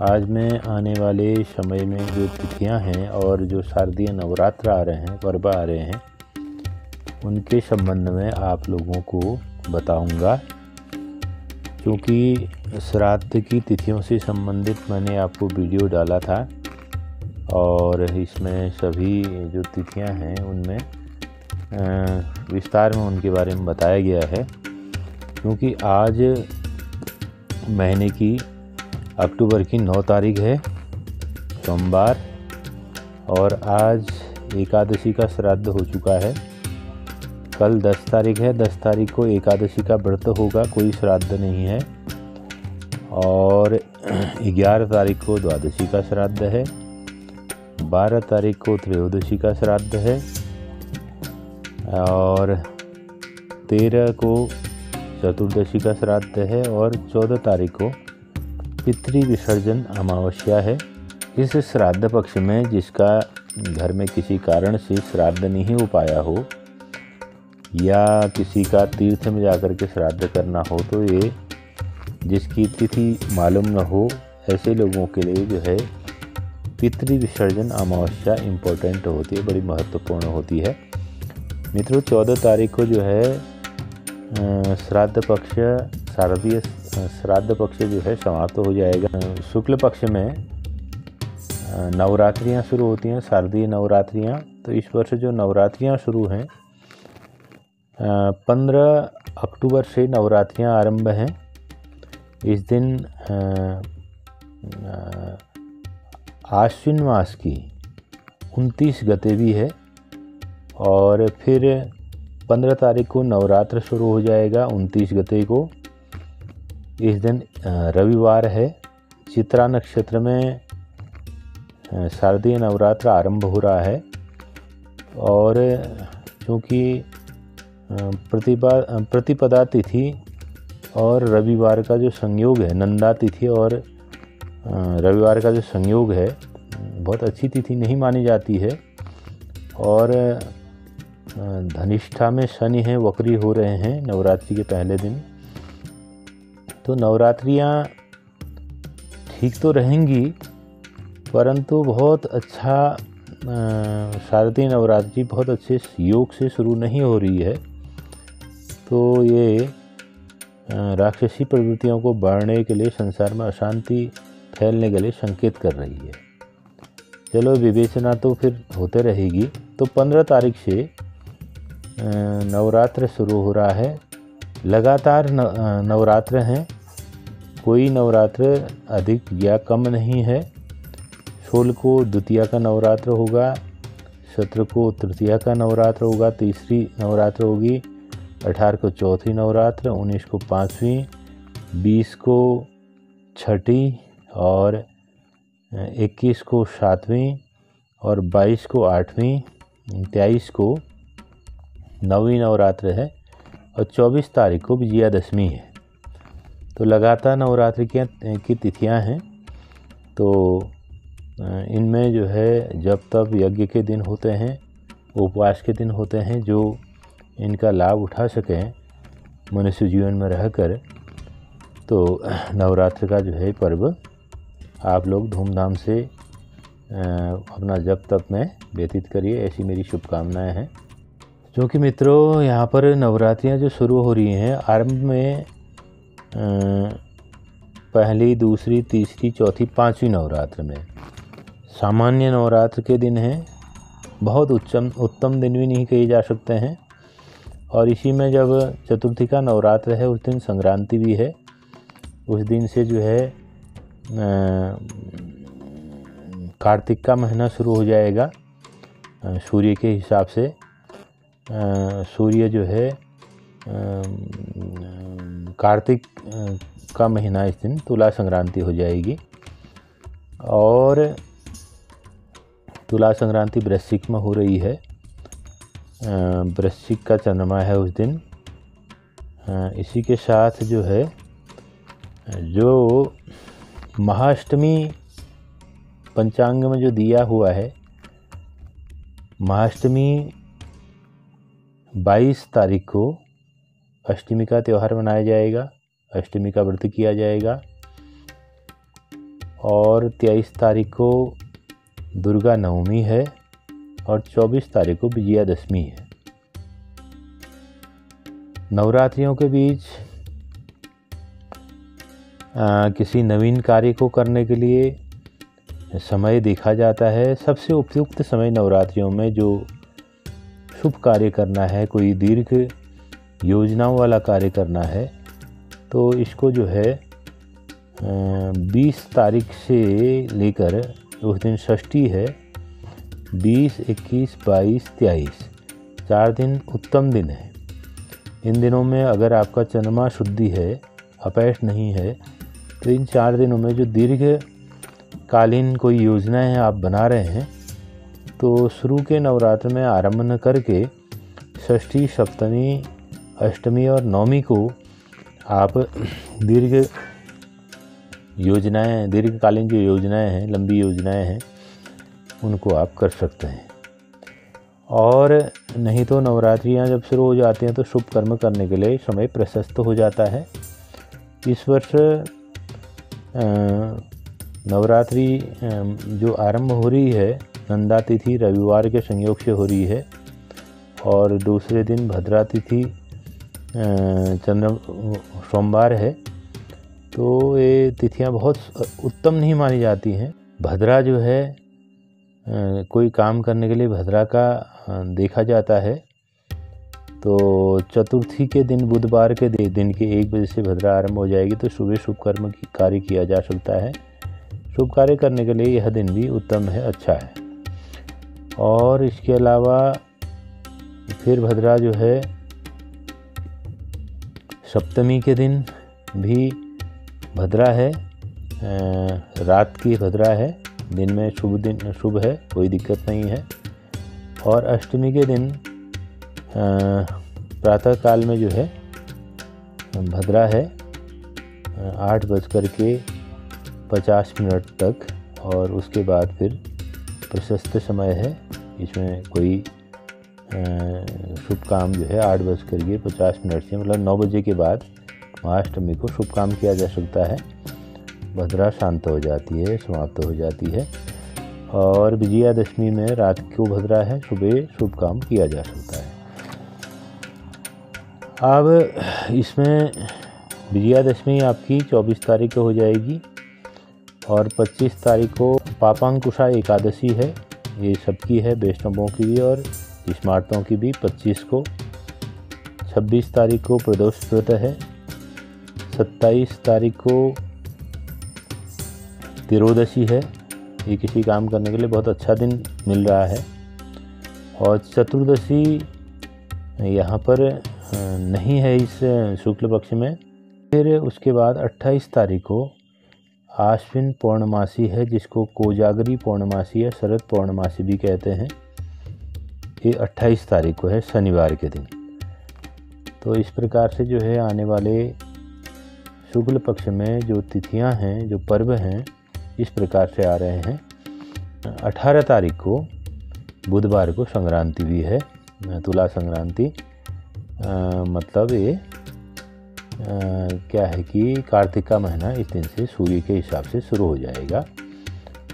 आज मैं आने वाले समय में जो तिथियां हैं और जो शारदीय नवरात्र आ रहे हैं, पर्व आ रहे हैं, उनके संबंध में आप लोगों को बताऊंगा। क्योंकि श्राद्ध की तिथियों से संबंधित मैंने आपको वीडियो डाला था और इसमें सभी जो तिथियां हैं उनमें विस्तार में उनके बारे में बताया गया है। क्योंकि आज महीने की अक्टूबर की 9 तारीख है, सोमवार, और आज एकादशी का श्राद्ध हो चुका है। कल 10 तारीख है, 10 तारीख को एकादशी का व्रत होगा, कोई श्राद्ध नहीं है। और 11 तारीख को द्वादशी का श्राद्ध है, 12 तारीख को त्रयोदशी का श्राद्ध है और 13 को चतुर्दशी का श्राद्ध है और 14 तारीख को पितृ विसर्जन अमावस्या है। इस श्राद्ध पक्ष में जिसका घर में किसी कारण से श्राद्ध नहीं हो पाया हो या किसी का तीर्थ में जाकर के श्राद्ध करना हो, तो ये जिसकी तिथि मालूम न हो, ऐसे लोगों के लिए जो है पितृ विसर्जन अमावस्या इम्पोर्टेंट होती है, बड़ी महत्वपूर्ण होती है। मित्रों, 14 तारीख को जो है श्राद्ध पक्ष, शारदीय श्राद्ध पक्ष जो है समाप्त हो जाएगा। शुक्ल पक्ष में नवरात्रियां शुरू होती हैं, शारदीय नवरात्रियां। तो इस वर्ष जो नवरात्रियां शुरू हैं, 15 अक्टूबर से नवरात्रियां आरंभ हैं। इस दिन आश्विन मास की 29 गते भी है और फिर 15 तारीख को नवरात्र शुरू हो जाएगा, 29 गते को। इस दिन रविवार है। चित्रा नक्षत्र में शारदीय नवरात्र आरंभ हो रहा है और चूँकि प्रतिपदा तिथि और रविवार का जो संयोग है, नंदा तिथि और रविवार का जो संयोग है, बहुत अच्छी तिथि नहीं मानी जाती है। और धनिष्ठा में शनि है, वक्री हो रहे हैं नवरात्रि के पहले दिन। तो नवरात्रियां ठीक तो रहेंगी, परंतु बहुत अच्छा शारदीय नवरात्रि बहुत अच्छे योग से शुरू नहीं हो रही है। तो ये राक्षसी प्रवृत्तियों को बढ़ने के लिए, संसार में अशांति फैलने के लिए संकेत कर रही है। चलो, विवेचना तो फिर होते रहेगी। तो 15 तारीख से नवरात्र शुरू हो रहा है। लगातार नवरात्र हैं, कोई नवरात्र अधिक या कम नहीं है। 16 को द्वितीया का नवरात्र होगा, 17 को तृतीया का नवरात्र होगा, तीसरी नवरात्र होगी, 18 को चौथी नवरात्र, 19 को पाँचवीं, 20 को छठी और 21 को सातवीं और 22 को आठवीं, 23 को नौवीं नवरात्र है और 24 तारीख को विजयादशमी है। तो लगातार नवरात्रि की तिथियां हैं। तो इनमें जो है जब तब यज्ञ के दिन होते हैं, उपवास के दिन होते हैं, जो इनका लाभ उठा सकें मनुष्य जीवन में रहकर, तो नवरात्र का जो है पर्व आप लोग धूमधाम से अपना जप तप में व्यतीत करिए, ऐसी मेरी शुभकामनाएं हैं। क्योंकि मित्रों, यहाँ पर नवरात्रियाँ जो शुरू हो रही हैं, आरंभ में पहली, दूसरी, तीसरी, चौथी, पाँचवीं नवरात्र में सामान्य नवरात्र के दिन हैं, बहुत उत्तम दिन भी नहीं कहे जा सकते हैं। और इसी में जब चतुर्थी का नवरात्र है, उस दिन संक्रांति भी है। उस दिन से जो है कार्तिक का महीना शुरू हो जाएगा सूर्य के हिसाब से। सूर्य जो है कार्तिक का महीना, इस दिन तुला संक्रांति हो जाएगी और तुला संक्रांति वृश्चिक में हो रही है। वृश्चिक का चंद्रमा है उस दिन। इसी के साथ जो है, जो महाअष्टमी पंचांग में जो दिया हुआ है, महाअष्टमी 22 तारीख को अष्टमी का त्यौहार मनाया जाएगा, अष्टमी का व्रत किया जाएगा। और 23 तारीख को दुर्गा नवमी है और 24 तारीख को विजयादशमी है। नवरात्रियों के बीच किसी नवीन कार्य को करने के लिए समय देखा जाता है। सबसे उपयुक्त समय नवरात्रियों में जो शुभ कार्य करना है, कोई दीर्घ योजनाओं वाला कार्य करना है, तो इसको जो है 20 तारीख से लेकर, उस दिन षष्ठी है, 20, 21, 22, 23 4 दिन उत्तम दिन है। इन दिनों में अगर आपका चंद्रमा शुद्धि है, अपैष्ट नहीं है, तो इन 4 दिनों में जो दीर्घकालीन कोई योजनाएं आप बना रहे हैं, तो शुरू के नवरात्र में आरंभ न करके षष्ठी, सप्तमी, अष्टमी और नवमी को आप दीर्घकालीन जो योजनाएं हैं, लंबी योजनाएं हैं, उनको आप कर सकते हैं। और नहीं तो नवरात्रियां जब शुरू हो जाती हैं तो शुभ कर्म करने के लिए समय प्रशस्त हो जाता है। इस वर्ष नवरात्रि जो आरंभ हो रही है, नंदा तिथि रविवार के संयोग से हो रही है और दूसरे दिन भद्रा तिथि सोमवार है। तो ये तिथियां बहुत उत्तम नहीं मानी जाती हैं। भद्रा जो है कोई काम करने के लिए भद्रा का देखा जाता है। तो चतुर्थी के दिन, बुधवार के दिन के 1 बजे से भद्रा आरंभ हो जाएगी, तो सुबह शुभ कर्म की कार्य किया जा सकता है। शुभ कार्य करने के लिए यह दिन भी उत्तम है, अच्छा है। और इसके अलावा फिर भद्रा जो है सप्तमी के दिन भी भद्रा है, रात की भद्रा है, दिन में शुभ है, कोई दिक्कत नहीं है। और अष्टमी के दिन प्रातः काल में जो है भद्रा है 8:50 तक, और उसके बाद फिर प्रशस्त समय है। इसमें कोई शुभ काम जो है 8:50 से, मतलब 9 बजे के बाद महाअष्टमी को शुभ काम किया जा सकता है। भद्रा शांत हो जाती है, समाप्त हो जाती है। और विजयादशमी में रात को भद्रा है, सुबह शुभ काम किया जा सकता है। अब इसमें विजयादशमी आपकी 24 तारीख को हो जाएगी और 25 तारीख को पापांकुशा एकादशी है। ये सबकी है, वैष्णवों की भी और स्मार्तों की भी। 25 को 26 तारीख को प्रदोष व्रत है। 27 तारीख को तिरोदशी है। ये किसी काम करने के लिए बहुत अच्छा दिन मिल रहा है। और चतुर्दशी यहाँ पर नहीं है इस शुक्ल पक्ष में। फिर उसके बाद 28 तारीख को आश्विन पौर्णमासी है, जिसको कोजागरी पौर्णमासी या शरद पौर्णमासी भी कहते हैं। ये 28 तारीख को है, शनिवार के दिन। तो इस प्रकार से जो है आने वाले शुक्ल पक्ष में जो तिथियां हैं, जो पर्व हैं, इस प्रकार से आ रहे हैं। 18 तारीख को बुधवार को संक्रांति भी है, तुला संक्रांति। मतलब ये क्या है कि कार्तिक का महीना इस दिन से सूर्य के हिसाब से शुरू हो जाएगा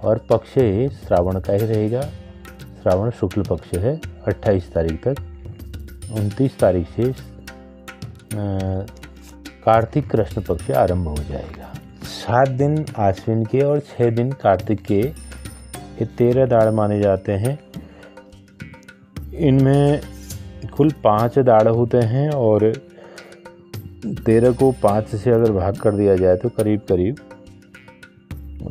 और पक्ष श्रावण का ही रहेगा। श्रावण शुक्ल पक्ष है 28 तारीख तक। 29 तारीख से कार्तिक कृष्ण पक्ष आरंभ हो जाएगा। 7 दिन आश्विन के और 6 दिन कार्तिक के, ये 13 दाड़ माने जाते हैं। इनमें कुल 5 दाड़ होते हैं और 13 को 5 से अगर भाग कर दिया जाए तो करीब करीब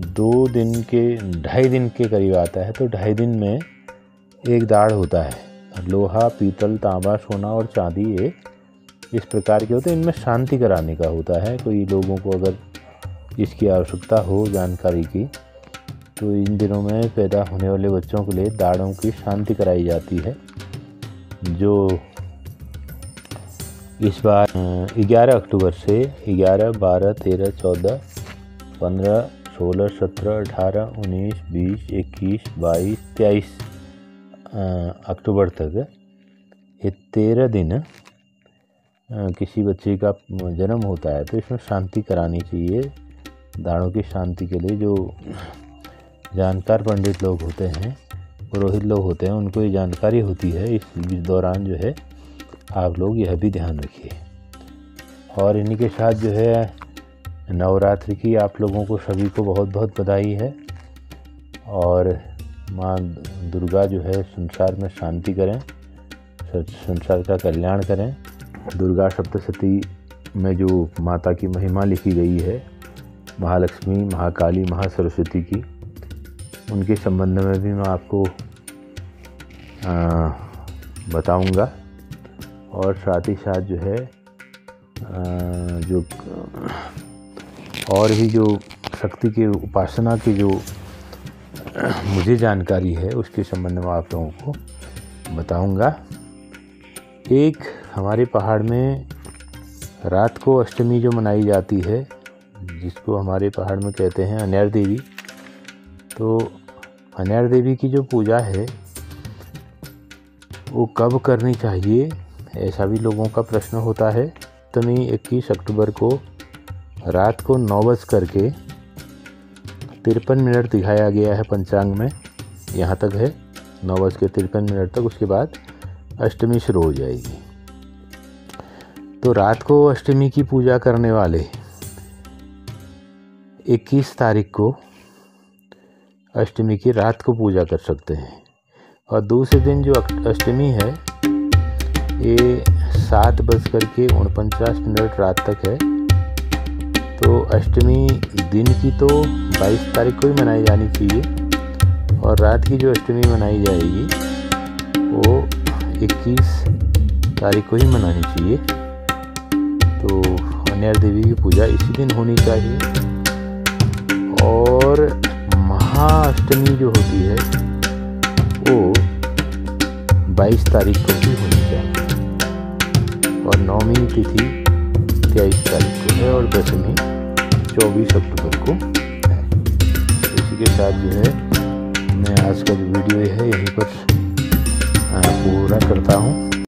2 दिन के, 2.5 दिन के करीब आता है। तो 2.5 दिन में एक दाड़ होता है। लोहा, पीतल, तांबा, सोना और चांदी ये इस प्रकार के होते हैं। इनमें शांति कराने का होता है। कोई लोगों को अगर इसकी आवश्यकता हो जानकारी की, तो इन दिनों में पैदा होने वाले बच्चों के लिए दाढ़ों की शांति कराई जाती है, जो इस बार 11 अक्टूबर से 11, 12, 13, 14, 15, 16, 17, 18, 19, 20, 21, 22, 23 अक्टूबर तक ये 13 दिन किसी बच्चे का जन्म होता है तो इसमें शांति करानी चाहिए। दाढ़ों की शांति के लिए जो जानकार पंडित लोग होते हैं, पुरोहित लोग होते हैं, उनको ये जानकारी होती है। इस दौरान जो है आप लोग यह भी ध्यान रखिए। और इन्हीं के साथ जो है नवरात्रि की आप लोगों को सभी को बहुत बहुत बधाई है। और माँ दुर्गा जो है संसार में शांति करें, संसार का कल्याण करें। दुर्गा सप्तशती में जो माता की महिमा लिखी गई है, महालक्ष्मी, महाकाली, महासरस्वती की, उनके संबंध में भी मैं आपको बताऊंगा। और साथ ही साथ जो है जो और भी जो शक्ति के उपासना की जो मुझे जानकारी है उसके संबंध में आप लोगों को बताऊंगा। एक हमारे पहाड़ में रात को अष्टमी जो मनाई जाती है, जिसको हमारे पहाड़ में कहते हैं अन्यार देवी। तो अन्यार देवी की जो पूजा है वो कब करनी चाहिए, ऐसा भी लोगों का प्रश्न होता है। अष्टमी 21 अक्टूबर को रात को 9:53 दिखाया गया है पंचांग में, यहाँ तक है 9:53 तक। उसके बाद अष्टमी शुरू हो जाएगी। तो रात को अष्टमी की पूजा करने वाले 21 तारीख को अष्टमी की रात को पूजा कर सकते हैं। और दूसरे दिन जो अष्टमी है ये 7:49 रात तक है। तो अष्टमी दिन की तो 22 तारीख को ही मनाई जानी चाहिए, और रात की जो अष्टमी मनाई जाएगी वो 21 तारीख को ही मनानी चाहिए। तो अन्यार देवी की पूजा इसी दिन होनी चाहिए। और महाअष्टमी जो होती है वो 22 तारीख को भी होनी चाहिए। और नौमी तिथि 23 तारीख को है, और दशमी 24 अक्टूबर को है। इसी के साथ जो है मैं आज का जो वीडियो है यहीं पर पूरा करता हूँ।